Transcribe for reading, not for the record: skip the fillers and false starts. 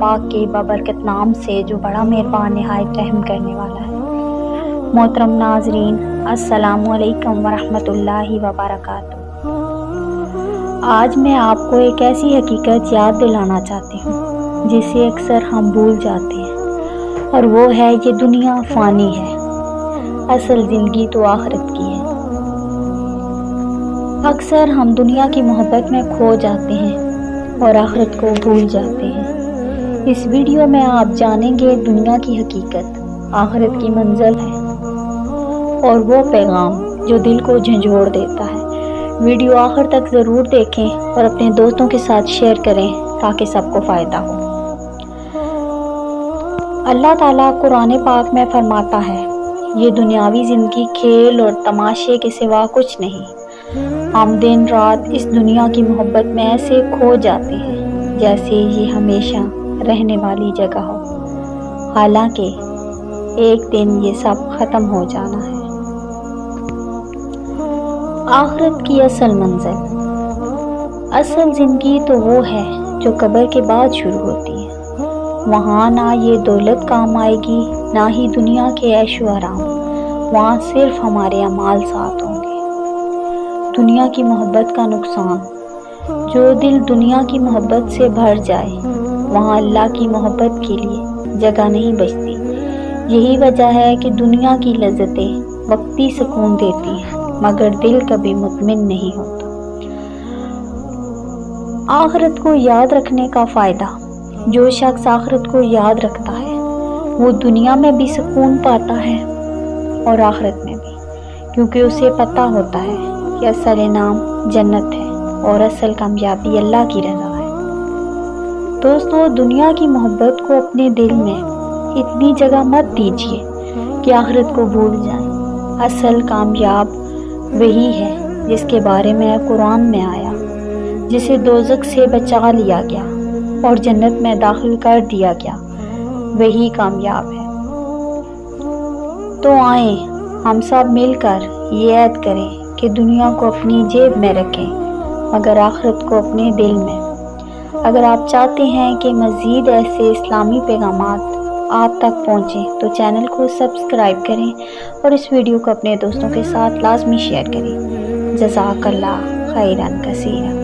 پاک کے بابرکت نام سے جو بڑا مہربان نہایت رحم کرنے والا ہے۔ محترم ناظرین، السلام علیکم ورحمۃ اللہ وبرکاتہ۔ آج میں آپ کو ایک ایسی حقیقت یاد دلانا چاہتی ہوں جسے اکثر ہم بھول جاتے ہیں، اور وہ ہے یہ دنیا فانی ہے، اصل زندگی تو آخرت کی ہے۔ اکثر ہم دنیا کی محبت میں کھو جاتے ہیں اور آخرت کو بھول جاتے ہیں۔ اس ویڈیو میں آپ جانیں گے دنیا کی حقیقت، آخرت کی منزل ہے اور وہ پیغام جو دل کو جھنجھوڑ دیتا ہے۔ ویڈیو آخر تک ضرور دیکھیں اور اپنے دوستوں کے ساتھ شیئر کریں تاکہ سب کو فائدہ ہو۔ اللہ تعالیٰ قرآن پاک میں فرماتا ہے، یہ دنیاوی زندگی کھیل اور تماشے کے سوا کچھ نہیں۔ ہم دن رات اس دنیا کی محبت میں ایسے کھو جاتے ہیں جیسے یہ ہمیشہ رہنے والی جگہ ہو، حالانکہ ایک دن یہ سب ختم ہو جانا ہے۔ آخرت کی اصل منزل، اصل زندگی تو وہ ہے جو قبر کے بعد شروع ہوتی ہے۔ وہاں نہ یہ دولت کام آئے گی، نہ ہی دنیا کے عیش و آرام، وہاں صرف ہمارے اعمال ساتھ ہوں گے۔ دنیا کی محبت کا نقصان، جو دل دنیا کی محبت سے بھر جائے وہاں اللہ کی محبت کے لیے جگہ نہیں بچتی۔ یہی وجہ ہے کہ دنیا کی لذتیں وقتی سکون دیتی ہیں مگر دل کبھی مطمئن نہیں ہوتا۔ آخرت کو یاد رکھنے کا فائدہ، جو شخص آخرت کو یاد رکھتا ہے وہ دنیا میں بھی سکون پاتا ہے اور آخرت میں بھی، کیونکہ اسے پتہ ہوتا ہے کہ اصل انعام جنت ہے اور اصل کامیابی اللہ کی رضا ہے۔ دوستو، دنیا کی محبت کو اپنے دل میں اتنی جگہ مت دیجیے کہ آخرت کو بھول جائیں۔ اصل کامیاب وہی ہے جس کے بارے میں قرآن میں آیا، جسے دوزخ سے بچا لیا گیا اور جنت میں داخل کر دیا گیا، وہی کامیاب ہے۔ تو آئیں ہم سب مل کر یہ عہد کریں کہ دنیا کو اپنی جیب میں رکھیں مگر آخرت کو اپنے دل میں۔ اگر آپ چاہتے ہیں کہ مزید ایسے اسلامی پیغامات آپ تک پہنچیں تو چینل کو سبسکرائب کریں اور اس ویڈیو کو اپنے دوستوں کے ساتھ لازمی شیئر کریں۔ جزاک اللہ خیرا کثیرا۔